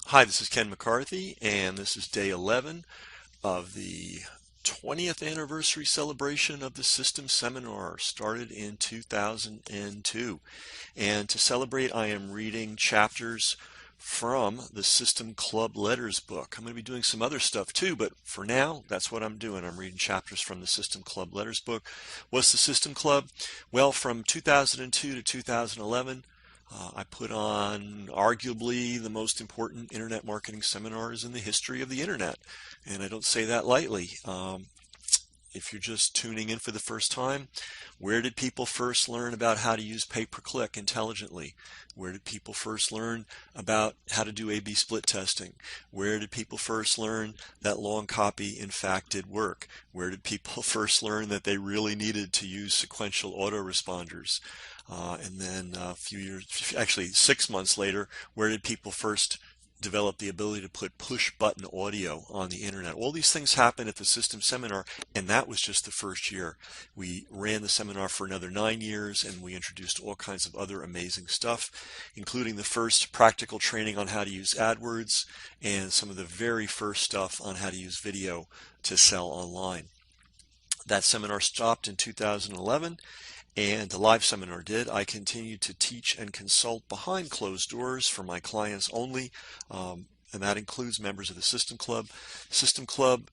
Hi, this is Ken McCarthy, and this is day 11 of the 20th anniversary celebration of the System Seminar, started in 2002. And to celebrate, I am reading chapters from the System Club Letters book. I'm going to be doing some other stuff too, but for now, that's what I'm doing. I'm reading chapters from the System Club Letters book. What's the System Club? Well, from 2002 to 2011, I put on arguably the most important internet marketing seminars in the history of the internet. And I don't say that lightly. If you're just tuning in for the first time, where did people first learn about how to use pay-per-click intelligently? Where did people first learn about how to do A/B split testing? Where did people first learn that long copy in fact did work? Where did people first learn that they really needed to use sequential autoresponders? And then a few years, actually 6 months later, where did people first develop the ability to put push button audio on the internet? All these things happened at the System Seminar, and that was just the first year. We ran the seminar for another 9 years, and we introduced all kinds of other amazing stuff, including the first practical training on how to use AdWords and some of the very first stuff on how to use video to sell online. That seminar stopped in 2011, and the live seminar did. I continued to teach and consult behind closed doors for my clients only, and that includes members of the System Club. System Club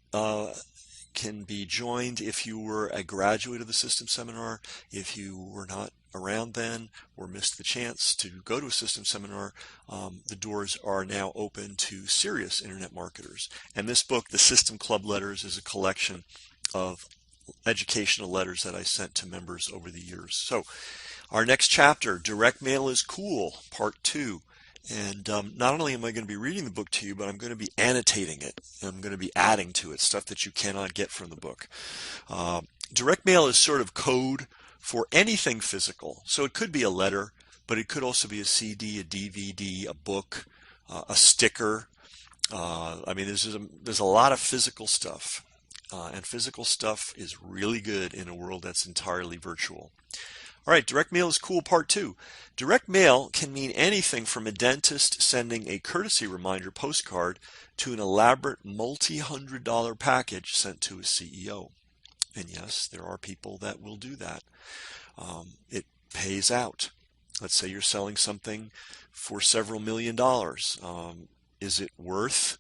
can be joined if you were a graduate of the System Seminar. If you were not around then or missed the chance to go to a System Seminar, the doors are now open to serious internet marketers. And this book, The System Club Letters, is a collection of educational letters that I sent to members over the years. So our next chapter, Direct Mail is Cool, Part 2. And not only am I going to be reading the book to you, but I'm going to be annotating it. I'm going to be adding to it stuff that you cannot get from the book. Direct mail is sort of code for anything physical. So it could be a letter, but it could also be a CD, a DVD, a book, a sticker. I mean, there's a lot of physical stuff. And physical stuff is really good in a world that's entirely virtual. All right, direct mail is cool, part 2. Direct mail can mean anything from a dentist sending a courtesy reminder postcard to an elaborate multi-$100 package sent to a CEO. And yes, there are people that will do that. It pays out. Let's say you're selling something for several $1,000,000. Is it worth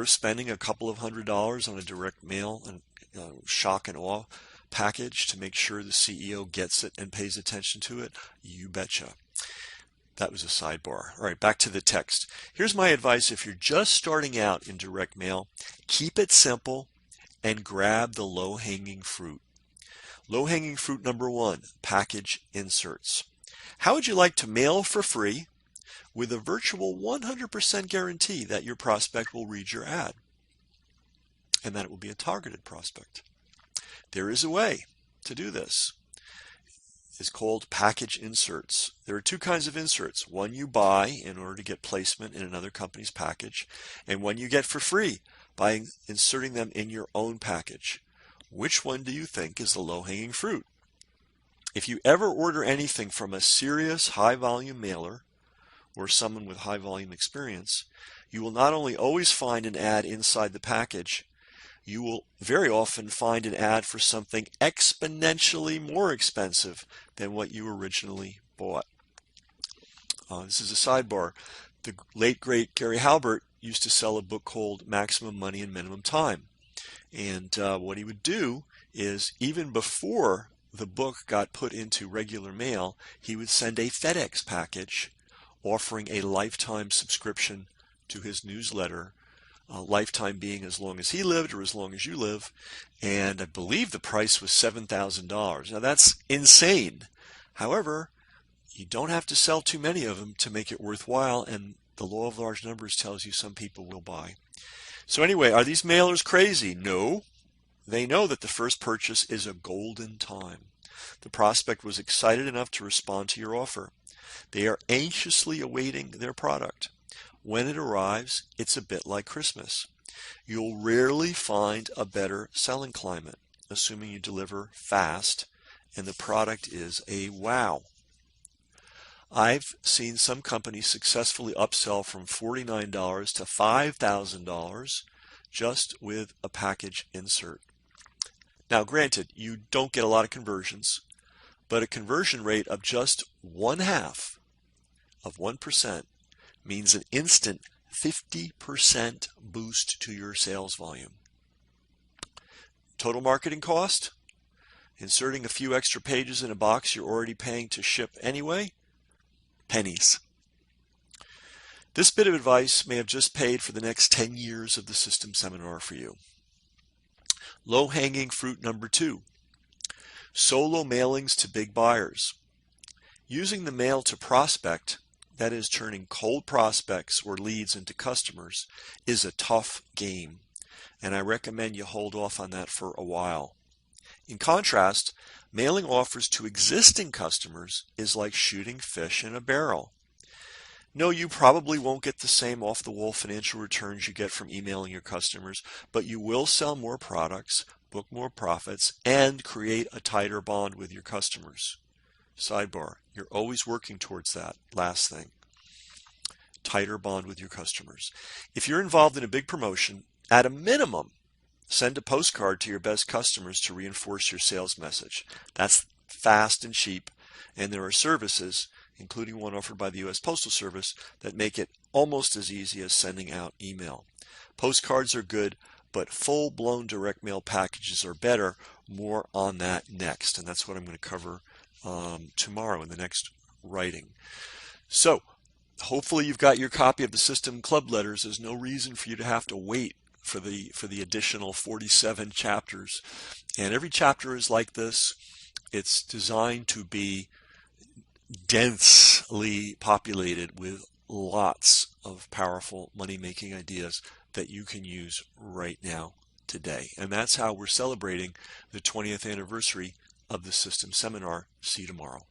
spending a couple of $100 on a direct mail and shock and awe package to make sure the CEO gets it and pays attention to it? You betcha. That was a sidebar. All right, back to the text. Here's my advice if you're just starting out in direct mail: keep it simple and grab the low-hanging fruit. Low-hanging fruit number 1, package inserts. How would you like to mail for free with a virtual 100% guarantee that your prospect will read your ad and that it will be a targeted prospect? There is a way to do this. It's called package inserts. There are 2 kinds of inserts. One you buy in order to get placement in another company's package, and one you get for free by inserting them in your own package. Which one do you think is the low-hanging fruit? If you ever order anything from a serious high-volume mailer or someone with high volume experience, you will not only always find an ad inside the package, you will very often find an ad for something exponentially more expensive than what you originally bought. This is a sidebar. The late, great Gary Halbert used to sell a book called Maximum Money and Minimum Time. And what he would do is, even before the book got put into regular mail, he would send a FedEx package offering a lifetime subscription to his newsletter, lifetime being as long as he lived or as long as you live, and I believe the price was $7,000. Now that's insane. However, you don't have to sell too many of them to make it worthwhile, and the law of large numbers tells you some people will buy. So anyway, are these mailers crazy? No. They know that the first purchase is a golden time. The prospect was excited enough to respond to your offer. They are anxiously awaiting their product. When it arrives, it's a bit like Christmas. You'll rarely find a better selling climate, assuming you deliver fast and the product is a wow. I've seen some companies successfully upsell from $49 to $5,000 just with a package insert. Now, granted, you don't get a lot of conversions, but a conversion rate of just 1/2 of 1% means an instant 50% boost to your sales volume. Total marketing cost? Inserting a few extra pages in a box you're already paying to ship anyway? Pennies. This bit of advice may have just paid for the next 10 years of the system seminar for you. Low-hanging fruit number 2. Solo mailings to big buyers. Using the mail to prospect, that is turning cold prospects or leads into customers, is a tough game, and I recommend you hold off on that for a while. In contrast, mailing offers to existing customers is like shooting fish in a barrel. No, you probably won't get the same off-the-wall financial returns you get from emailing your customers, but you will sell more products, book more profits, and create a tighter bond with your customers. Sidebar, you're always working towards that. Last thing, tighter bond with your customers. If you're involved in a big promotion, at a minimum, send a postcard to your best customers to reinforce your sales message. That's fast and cheap, and there are services, including one offered by the U.S. Postal Service, that make it almost as easy as sending out email. Postcards are good, but full-blown direct mail packages are better. More on that next, and that's what I'm going to cover tomorrow in the next writing. So, hopefully you've got your copy of the System Club Letters. There's no reason for you to have to wait for the additional 47 chapters. And every chapter is like this. It's designed to be densely populated with lots of powerful money-making ideas that you can use right now, today. And that's how we're celebrating the 20th anniversary of the System Seminar. See you tomorrow.